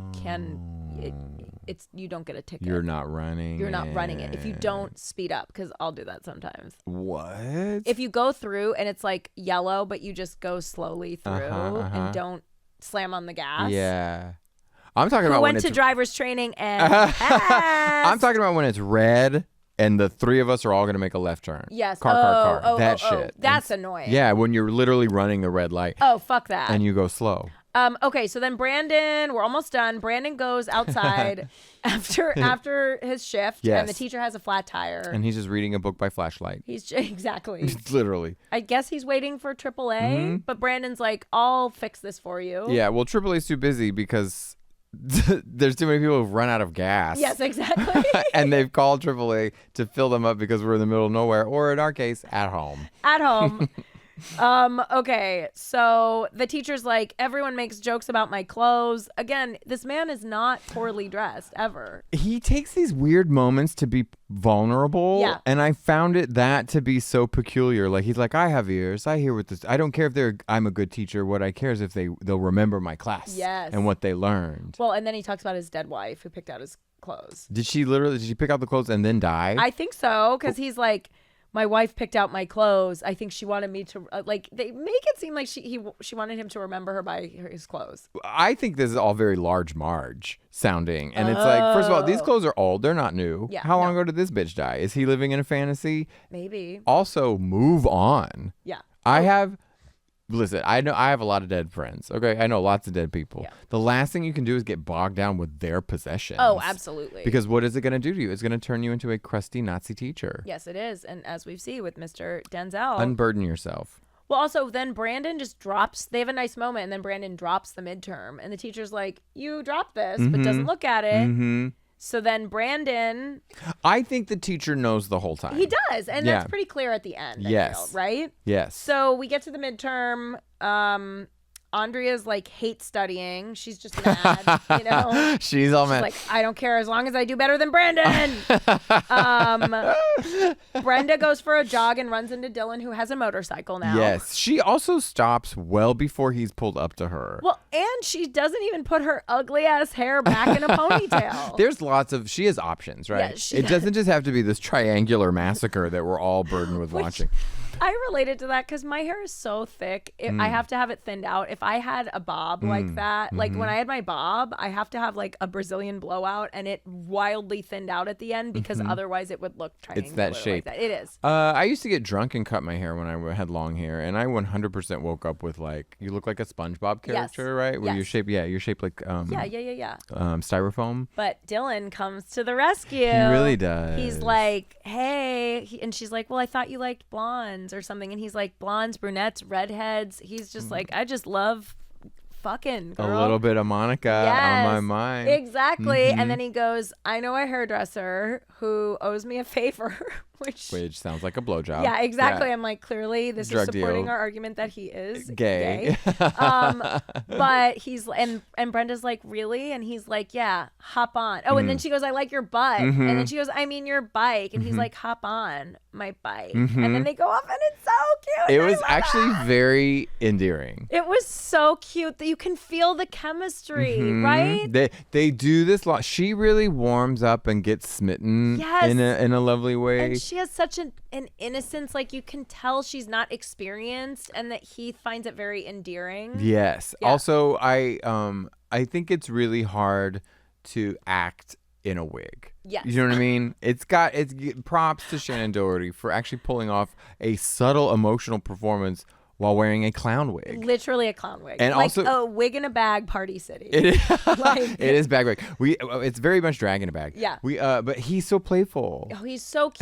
don't get a ticket. you're not running. You're not running it if you don't speed up, because I'll do that sometimes. What? If you go through and it's like yellow, but you just go slowly through and don't slam on the gas. Yeah. I'm talking Who about when went to it's. driver's training and I'm passed. talking about when it's red and the three of us are all gonna make a left turn. Yes. Car. Oh, that oh, oh. shit. That's And annoying. Yeah, when you're literally running the red light Oh, fuck that. and you go slow. Okay, so then Brandon, we're almost done. Brandon goes outside after his shift, Yes. and the teacher has a flat tire. And he's just reading a book by flashlight. Exactly. Literally. I guess he's waiting for AAA, but Brandon's like, "I'll fix this for you." Yeah, well, AAA's too busy because there's too many people who've run out of gas. Yes, exactly. And they've called AAA to fill them up because we're in the middle of nowhere, or in our case, at home. At home. Okay, so the teacher's like, everyone makes jokes about my clothes. Again, this man is not poorly dressed ever. He takes these weird moments to be vulnerable. Yeah. And I found that to be so peculiar. Like, he's like, I have ears. I hear what this. I don't care if I'm a good teacher. What I care is if they'll remember my class. Yes. And what they learned. Well, and then he talks about his dead wife who picked out his clothes. Did she pick out the clothes and then die? I think so, because he's like, my wife picked out my clothes. I think she wanted me to like. They make it seem like she wanted him to remember her by his clothes. I think this is all very large Marge sounding, and it's like, first of all, these clothes are old; they're not new. Yeah, How long ago did this bitch die? Is he living in a fantasy? Maybe. Also, move on. Yeah. Listen, I know I have a lot of dead friends. Okay, I know lots of dead people. Yeah. The last thing you can do is get bogged down with their possessions. Oh, absolutely. Because what is it going to do to you? It's going to turn you into a crusty Nazi teacher. Yes, it is, and as we've seen with Mr. Denzel. Unburden yourself. Well, also, then Brandon just drops. They have a nice moment, and then Brandon drops the midterm, and the teacher's like, "You dropped this," but doesn't look at it. Mm-hmm. So then Brandon, I think the teacher knows the whole time. he does, and Yeah. that's pretty clear at the end. Yes. I feel, right? Yes. So we get to the midterm. Andrea's like hates studying. She's just mad, you know. She's all mad. Like, I don't care as long as I do better than Brandon. Brenda goes for a jog and runs into Dylan, who has a motorcycle now. Yes. She also stops well before he's pulled up to her. Well, and she doesn't even put her ugly ass hair back in a ponytail. She has options, right? Yeah, she it doesn't just have to be this triangular massacre that we're all burdened with watching. I related to that because my hair is so thick. I have to have it thinned out. If I had a bob like that, like when I had my bob, I have to have like a Brazilian blowout and it wildly thinned out at the end because otherwise it would look triangular. It's that shape. Like that. It is. I used to get drunk and cut my hair when I had long hair, and I 100% woke up with like, you look like a SpongeBob character, right? Where Yes. you're shaped like Yeah. styrofoam. But Dylan comes to the rescue. He really does. He's like, hey, and she's like, well, I thought you liked blondes or something. And he's like, blondes, brunettes, redheads. He's just like, I just love fucking girl. A little bit of Monica on my mind. Exactly. And then he goes, I know a hairdresser who owes me a favor, which sounds like a blowjob. yeah, exactly. Yeah. I'm like, clearly this Drug is supporting deal. our argument that he is Gay. but he's and Brenda's like, really? And he's like, yeah, hop on. Oh, and then she goes, I like your butt. And then she goes, I mean your bike. And he's like, hop on my bike. And then they go off, and it's so cute. It I was love actually that. very endearing. It was so cute that you can feel the chemistry, right? They do this lot. She really warms up and gets smitten Yes. in a lovely way. And she has such an innocence. Like, you can tell she's not experienced, and that he finds it very endearing. Yes. Yeah. Also, I think it's really hard to act in a wig. Yes. You know what I mean? It's props to Shannon Doherty for actually pulling off a subtle emotional performance while wearing a clown wig. Literally a clown wig. And like also a wig in a bag, Party City. It is. Like- It is bag wig. It's very much drag in a bag. Yeah. But he's so playful. Oh, he's so cute.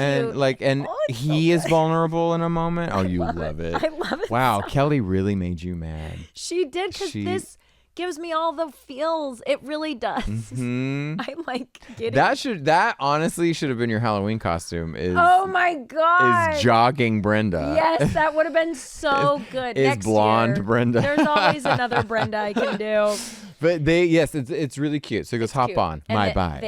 And it's he so is good. vulnerable in a moment. Oh, you love it. I love it. Wow, so- Kelly really made you mad. She did, because this gives me all the feels. It really does. I like getting That honestly should have been your Halloween costume. Oh my god. Is jogging Brenda. Yes, that would have been so good. Is Next blonde year, Brenda. There's always another Brenda I can do. But it's really cute. So he goes, hop Cute. on And my bike.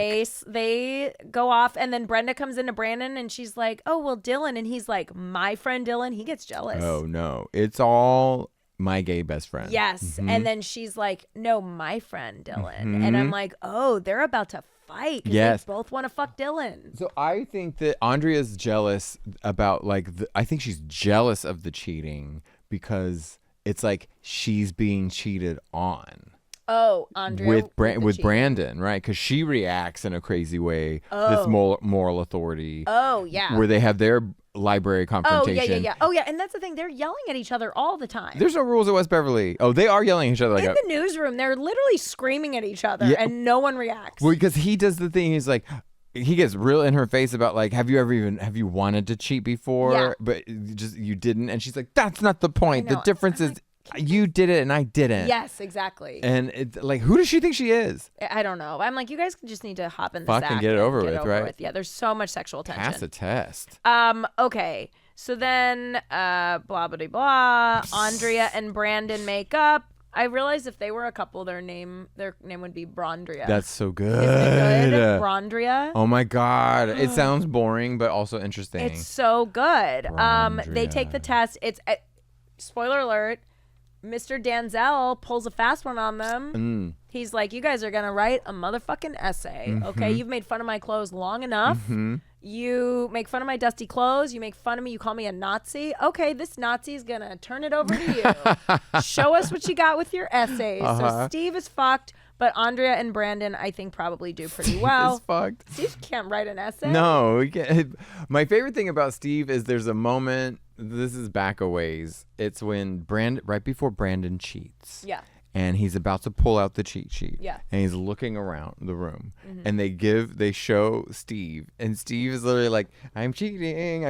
They go off, and then Brenda comes into Brandon, and she's like, oh, well, Dylan. And he's like, my friend Dylan. He gets jealous. Oh no, it's all my gay best friend. Yes. And then she's like, no, my friend Dylan. And I'm like, oh, they're about to fight. 'Cause Yes. they both want to fuck Dylan. So I think that Andrea's jealous about I think she's jealous of the cheating because it's like she's being cheated on. Oh, Andrea with the cheat. Brandon, right? Because she reacts in a crazy way. This moral authority. Oh, yeah. Where they have their library Oh, confrontation. yeah. Oh, yeah. And that's the thing. They're yelling at each other all the time. There's no rules at West Beverly. Oh, they are yelling at each other like in the newsroom, they're literally screaming at each other, Yeah. and no one reacts. well, because he does the thing. He's like, he gets real in her face about like, have you wanted to cheat before? Yeah. But you didn't. And she's like, that's not the point. I know. The difference is You did it and I didn't. Yes, exactly. And it's like, who does she think she is? I don't know. I'm like, you guys just need to hop in the Fucking sack get it and over get with, over right? with. Yeah, there's so much sexual tension. Pass a test. Okay. So then, blah, blah, blah, Andrea and Brandon make up. I realized if they were a couple, their name would be Brandria. That's so good. Isn't it good? Brandria. Oh my God. It sounds boring, but also interesting. It's so good. They take the test. It's spoiler alert. Mr. Danzel pulls a fast one on them. He's like, you guys are going to write a motherfucking essay. Okay. You've made fun of my clothes long enough. You make fun of my dusty clothes. You make fun of me. You call me a Nazi. Okay, this Nazi's going to turn it over to you. Show us what you got with your essays. So Steve is fucked, but Andrea and Brandon, I think, probably do pretty well. Steve is fucked. Steve can't write an essay. No, he can't. My favorite thing about Steve is there's a moment, this is back a ways. It's when right before Brandon cheats. Yeah. And he's about to pull out the cheat sheet. Yeah. And he's looking around the room. And they show Steve. And Steve is literally like, I'm cheating.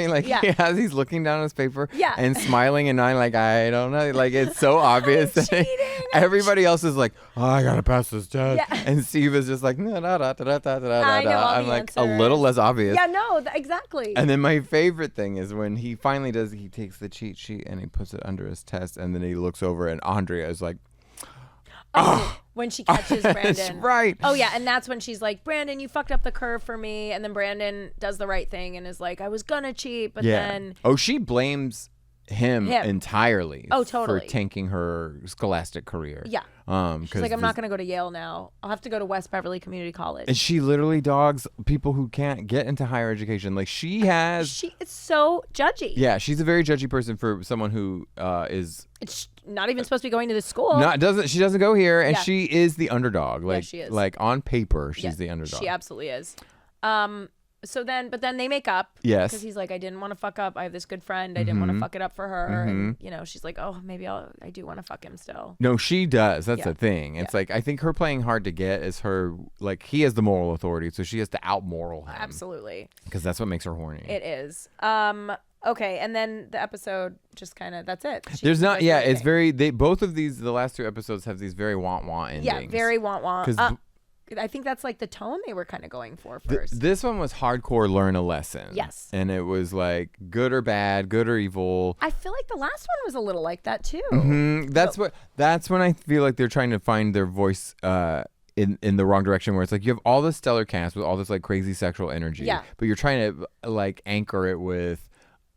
Like, he's looking down at his paper and smiling. And I'm like, I don't know. Like, it's so obvious. Everybody else is like, oh, I got to pass this test. Yeah. And Steve is just like, no. I'm like, a little less obvious. Yeah, no, exactly. And then my favorite thing is when he finally he takes the cheat sheet and he puts it under his test. And then he looks over and Andrea is like, when she catches Brandon. That's right. Oh, yeah. And that's when she's like, Brandon, you fucked up the curve for me. And then Brandon does the right thing and is like, I was going to cheat. But then. Oh, she blames him entirely. Oh, totally. For tanking her scholastic career. Yeah. She's like, I'm not going to go to Yale now. I'll have to go to West Beverly Community College. And she literally dogs people who can't get into higher education. Like she is so judgy. Yeah, she's a very judgy person for someone who is not even supposed to be going to this school. She doesn't go here, and she is the underdog. Like she is. Like on paper, she's the underdog. She absolutely is. But then they make up. Yes. Because he's like, I didn't want to fuck up. I have this good friend. I didn't want to fuck it up for her. And, she's like, oh, maybe I do want to fuck him still. No, she does. That's the thing. It's like, I think her playing hard to get is her, like, he has the moral authority. So she has to out-moral him. Absolutely. Because that's what makes her horny. It is. Okay. And then the episode just kind of, that's it. There's not, it's very, both of these, the last two episodes have these very want endings. Yeah, very want. Because I think that's like the tone they were kind of going for first. This one was hardcore learn a lesson. Yes. And it was like good or bad, good or evil. I feel like the last one was a little like that too. That's when I feel like they're trying to find their voice in the wrong direction, where it's like you have all this stellar cast with all this like crazy sexual energy. Yeah. But you're trying to like anchor it with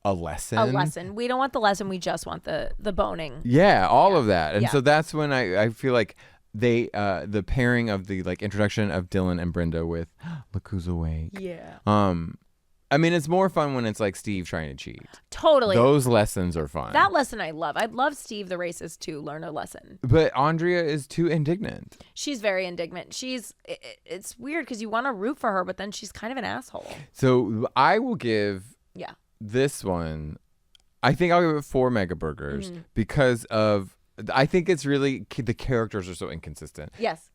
a lesson. We don't want the lesson. We just want the boning. Yeah, all of that. And so that's when I feel like the pairing of the like introduction of Dylan and Brenda with look who's awake. Yeah. I mean, it's more fun when it's like Steve trying to cheat. Totally. Those lessons are fun. That lesson I love. I'd love Steve the racist to learn a lesson. But Andrea is too indignant. She's very indignant. It's weird because you want to root for her, but then she's kind of an asshole. So I will give this one, I think I'll give it 4 mega burgers because of, I think it's really, the characters are so inconsistent. Yes.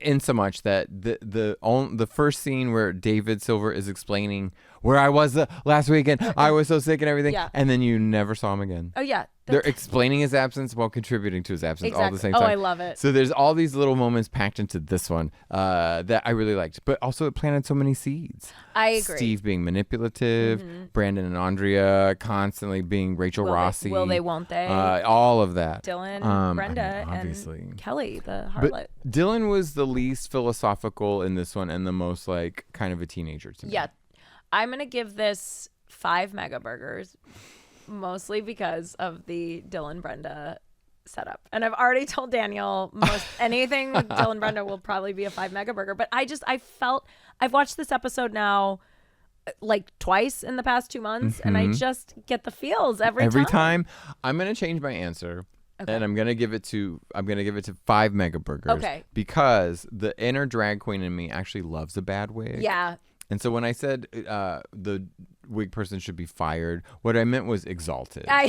In so much that the first scene where David Silver is explaining where I was last weekend, I was so sick and everything, and then you never saw him again. Oh yeah, they're explaining his absence while contributing to his absence all at the same time. Oh, I love it. So there's all these little moments packed into this one that I really liked, but also it planted so many seeds. I agree. Steve being manipulative, Brandon and Andrea constantly being Rachel Rossi. Will they? Won't they? All of that. Dylan, Brenda, obviously, and Kelly, the harlot. But Dylan was the least philosophical in this one, and the most like kind of a teenager to me. Yeah, I'm gonna give this 5 mega burgers, mostly because of the Dylan Brenda setup. And I've already told Daniel anything with Dylan Brenda will probably be a 5 mega burger. But I've watched this episode now like twice in the past 2 months, and I just get the feels every time. I'm gonna change my answer. Okay. And I'm gonna give it to 5 mega burgers. Okay. Because the inner drag queen in me actually loves a bad wig. Yeah. And so when I said the wig person should be fired. What I meant was exalted. I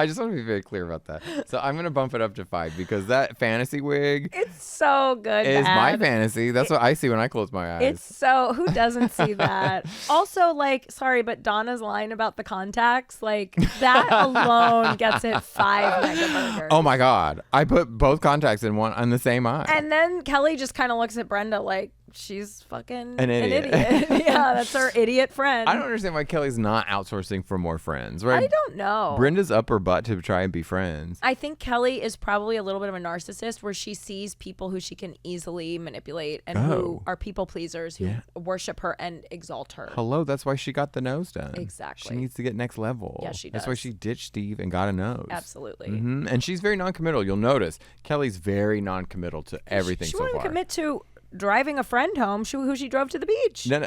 just want to be very clear about that. So I'm gonna bump it up to 5 because that fantasy wig It's so good. is my Dad. fantasy. That's what I see when I close my eyes. It's so, who doesn't see that? Also, like, sorry, but Donna's line about the contacts, like, that alone gets it 5 mega burgers. Oh my God. I put both contacts in one on the same eye. And then Kelly just kind of looks at Brenda like she's fucking An idiot. Yeah, that's her idiot friend. I don't understand why Kelly's not outsourcing for more friends, right? I don't know. Brenda's up her butt to try and be friends. I think Kelly is probably a little bit of a narcissist where she sees people who she can easily manipulate and who are people pleasers who worship her and exalt her. Hello, that's why she got the nose done. Exactly. She needs to get next level. Yeah, she That's why does. she ditched Steve and got a nose. Absolutely. And she's very non-committal. You'll notice Kelly's very non-committal to everything She so won't far. even commit to driving a friend home who she drove to the beach. No,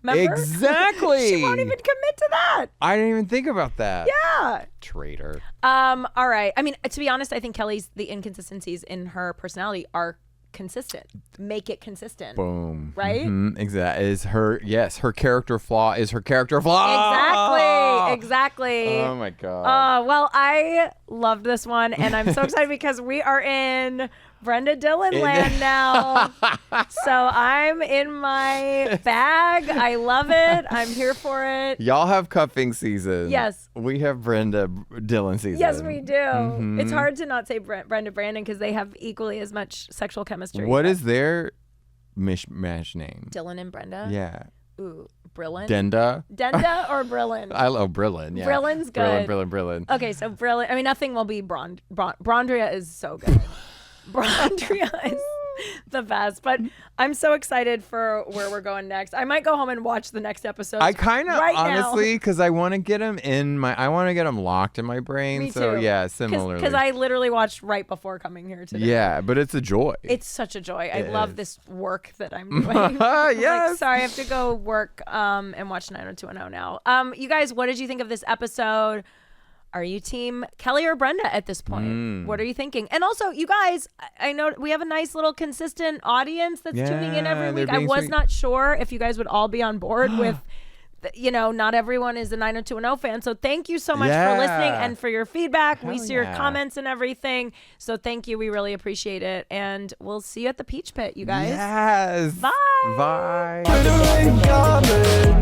Remember? exactly. She won't even commit to that. I didn't even think about that. Yeah. Traitor. All right. I mean, to be honest, I think the inconsistencies in her personality are consistent. Make it consistent. Boom. Right? Exactly. Her character flaw is her character flaw. Exactly. Oh my God. Well, I loved this one, and I'm so excited because we are in Brenda Dillon land now. So I'm in my bag. I love it. I'm here for it. Y'all have cuffing season. Yes. We have Brenda Dillon season. Yes, we do. It's hard to not say Brenda Brandon because they have equally as much sexual chemistry. What is their mishmash name? Dylan and Brenda? Yeah. Ooh, Brillin? Denda? Denda or Brillin? I love Brillin. Yeah. Brillin's good. Brillin. Okay, so Brillin. I mean, nothing will be Brondria is so good. Brondria is the best. But I'm so excited for where we're going next. I might go home and watch the next episode. I kind of right honestly, because I want to get them I want to get them locked in my brain. Me so too. yeah, similarly. Because I literally watched right before coming here today. Yeah, but it's a joy. It's such a joy. I It love is. this work that I'm doing. Like, Yes. sorry, I have to go work and watch 90210 now. You guys, what did you think of this episode? Are you team Kelly or Brenda at this point? What are you thinking? And also, you guys, I know we have a nice little consistent audience that's tuning in every they're week. I being was sweet. not sure if you guys would all be on board with, not everyone is a 90210 fan. So thank you so much for listening and for your feedback. We Hell see your yeah. comments and everything. So thank you. We really appreciate it. And we'll see you at the Peach Pit, you guys. Yes. Bye. Bye. Twitter ain't coming.